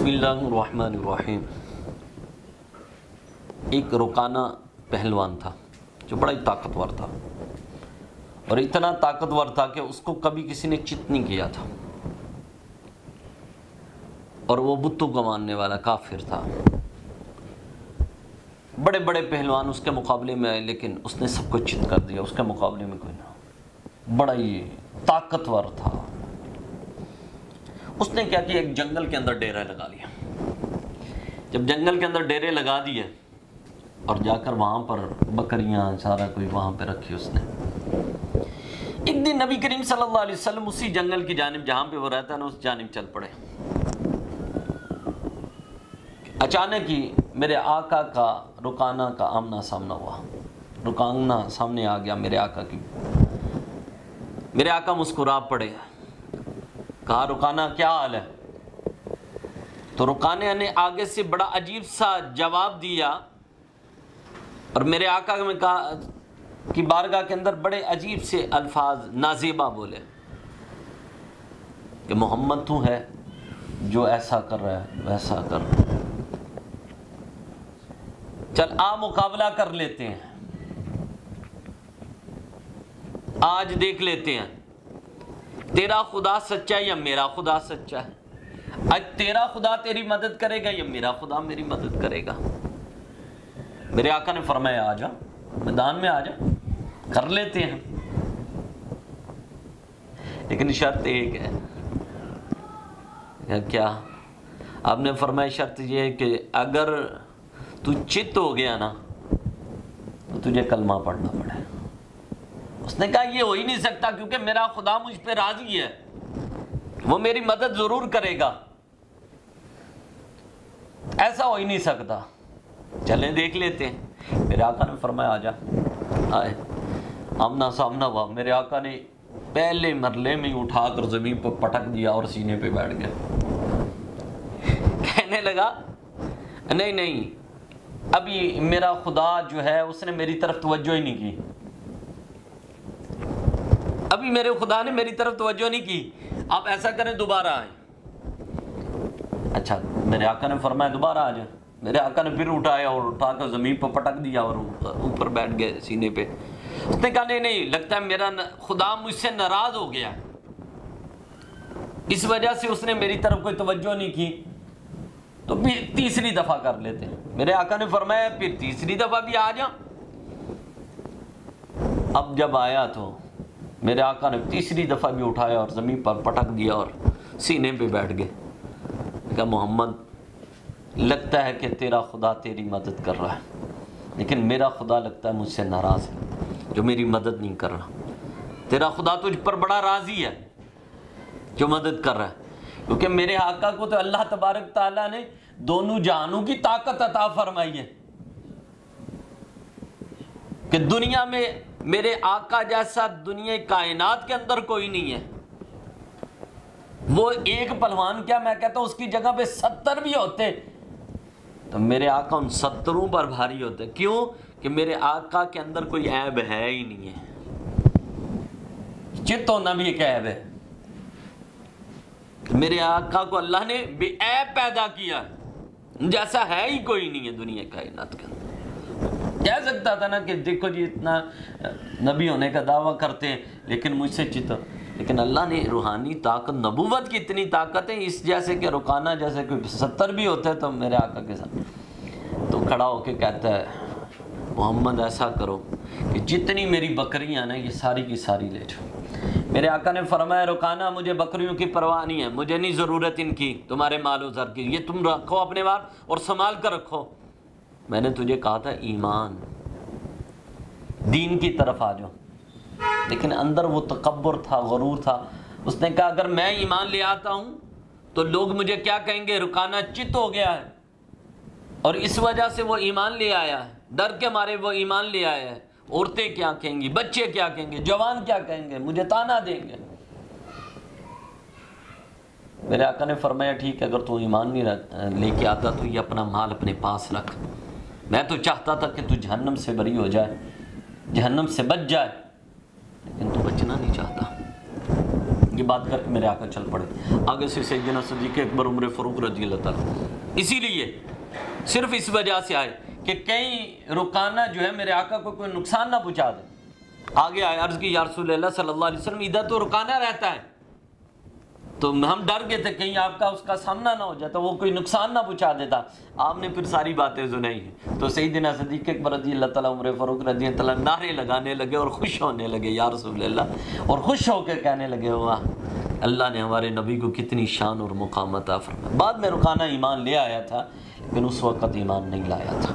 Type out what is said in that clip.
बिस्मिल्लाहिर्रहमानिर्रहीम। एक रुकाना पहलवान था जो बड़ा ही ताकतवर था, और इतना ताकतवर था कि उसको कभी किसी ने चित नहीं किया था, और वो बुतों को मानने वाला काफिर था। बड़े बड़े पहलवान उसके मुकाबले में आए, लेकिन उसने सबको चित कर दिया, उसके मुकाबले में कोई ना। बड़ा ही ताकतवर था। उसने क्या किया, एक जंगल के अंदर डेरा लगा लिया। जब जंगल के अंदर डेरे लगा दिए और जाकर वहां पर बकरियां सारा कोई वहां पे रखी उसने। एक दिन नबी करीम सल्लल्लाहु अलैहि वसल्लम उसी जंगल की जानिब जहां पे वो रहता है ना, उस जानिब चल पड़े। अचानक ही मेरे आका का रुकाना का आमना सामना हुआ। रुकाना सामने आ गया मेरे आका की। मेरे आका मुस्कुरा पड़े, कहा रुकाना क्या हाल है? तो रुकाने ने आगे से बड़ा अजीब सा जवाब दिया, और मेरे आका में कहा कि बारगाह के अंदर बड़े अजीब से अल्फाज नाज़ेबा बोले कि मोहम्मद तू है जो ऐसा कर रहा है वैसा कर रहा है, चल आ मुकाबला कर लेते हैं, आज देख लेते हैं तेरा खुदा सच्चा है या मेरा खुदा सच्चा है। आज तेरा खुदा तेरी मदद करेगा या मेरा खुदा मेरी मदद करेगा। मेरे आका ने फरमाया आ जा, मैदान में आ जा, कर लेते हैं, लेकिन शर्त एक है। क्या? आपने फरमाया शर्त ये है कि अगर तू चित हो गया ना तो तुझे कलमा पढ़ना पड़े। उसने कहा ये हो ही नहीं सकता, क्योंकि मेरा खुदा मुझ पे राजी है, वो मेरी मदद जरूर करेगा, ऐसा हो ही नहीं सकता, चलें देख लेते हैं। मेरे आका ने फरमाया आ जा। आए, आमना सामना हुआ। मेरे आका ने पहले मरले में ही उठाकर जमीन पर पटक दिया और सीने पे बैठ गया। कहने लगा नहीं नहीं, अभी मेरा खुदा जो है उसने मेरी तरफ तवज्जो ही नहीं की, अभी मेरे खुदा ने मेरी तरफ तवज्जो नहीं की, आप ऐसा करें दोबारा आए। अच्छा, मेरे आका ने फरमाया दोबारा आ जाए। मेरे आका ने फिर उठाया और उठाकर जमीन पर पटक दिया और ऊपर बैठ गए सीने पे। उसने कहा नहीं नहीं, लगता है मेरा खुदा मुझसे नाराज हो गया, इस वजह से उसने मेरी तरफ कोई तवज्जो नहीं की, तो फिर तीसरी दफा कर लेते हैं। मेरे आका ने फरमाया फिर तीसरी दफा भी आ जा। अब जब आया तो मेरे आका ने तीसरी दफा भी उठाया और जमीन पर पटक दिया और सीने पे बैठ गए। कहा मोहम्मद, लगता है कि तेरा खुदा तेरी मदद कर रहा है, लेकिन मेरा खुदा लगता है मुझसे नाराज है जो मेरी मदद नहीं कर रहा। तेरा खुदा तुझ पर बड़ा राजी है जो मदद कर रहा है, क्योंकि मेरे आका को तो अल्लाह तबारक ताला ने दोनों जहानों की ताकत अता फरमाई है कि दुनिया में मेरे आका जैसा दुनिया कायनात के अंदर कोई नहीं है। वो एक पहलवान क्या, मैं कहता हूं उसकी जगह पे 70 भी होते तो मेरे आका उन 70 पर भारी होते। क्यों? कि मेरे आका के अंदर कोई ऐब है ही नहीं है। चित होना भी एक ऐब है। मेरे आका को अल्लाह ने बेऐब पैदा किया, जैसा है ही कोई नहीं है दुनिया कायनात के अंदर। कह सकता था ना कि देखो जी इतना नबी होने का दावा करते हैं लेकिन मुझसे चित, लेकिन अल्लाह ने रूहानी ताकत, नबूवत की इतनी ताकत है, इस जैसे कि रुकाना जैसे कोई 70 भी होते हैं तो मेरे आका के साथ तो खड़ा होके कहता है मोहम्मद ऐसा करो कि जितनी मेरी बकरियां ना ये सारी की सारी ले जाओ। मेरे आका ने फरमाया रुकाना, मुझे बकरियों की परवाह नहीं है, मुझे नहीं ज़रूरत इनकी, तुम्हारे मालो ज़र की, ये तुम रखो अपने बार और संभाल कर रखो। मैंने तुझे कहा था ईमान दीन की तरफ आ जाओ, लेकिन अंदर वो तकब्बुर था, गरूर था। उसने कहा अगर मैं ईमान ले आता हूं तो लोग मुझे क्या कहेंगे, रुकाना चित हो गया है, और इस वजह से वो ईमान ले आया है, डर के मारे वो ईमान ले आया है। औरतें क्या कहेंगी, बच्चे क्या कहेंगे, जवान क्या कहेंगे, मुझे ताना देंगे। मेरे आका ने फरमाया ठीक है, अगर तू ईमान नहीं लेके आता तो ये अपना माल अपने पास रख। मैं तो चाहता था कि तू जहन्नम से बरी हो जाए, जहन्नम से बच जाए, लेकिन तू बचना नहीं चाहता। یہ بات کر کے میرے آقا چل پڑے. آگے سے سیدنا صدیق اکبر عمر فاروق رضی اللہ تعالیٰ اسی لیے صرف اس وجہ سے آئے کہ کہیں رکانہ جو ہے میرے آقا کو کوئی نقصان نہ پہنچا دے. آگے آئے عرض کی یا رسول اللہ صلی اللہ علیہ وسلم ادھر تو رکانہ رہتا ہے, تو ہم ڈر گئے تھے کہیں آپ کا اس کا سامنا نہ ہو جاتا, وہ کوئی نقصان نہ پہنچا دیتا. آپ نے پھر ساری باتیں سنائی ہیں. تو سیدنا صدیق اکبر رضی اللہ تعالیٰ عمر فاروق رضی اللہ تعالیٰ نعرے لگانے لگے اور خوش ہونے لگے یا رسول اللہ, اور خوش ہو کے کہنے لگے واہ اللہ نے ہمارے نبی کو کتنی شان اور مقام عطا فرمایا. بعد میں رکانہ ایمان لے آیا تھا لیکن اس وقت ایمان نہیں لایا تھا.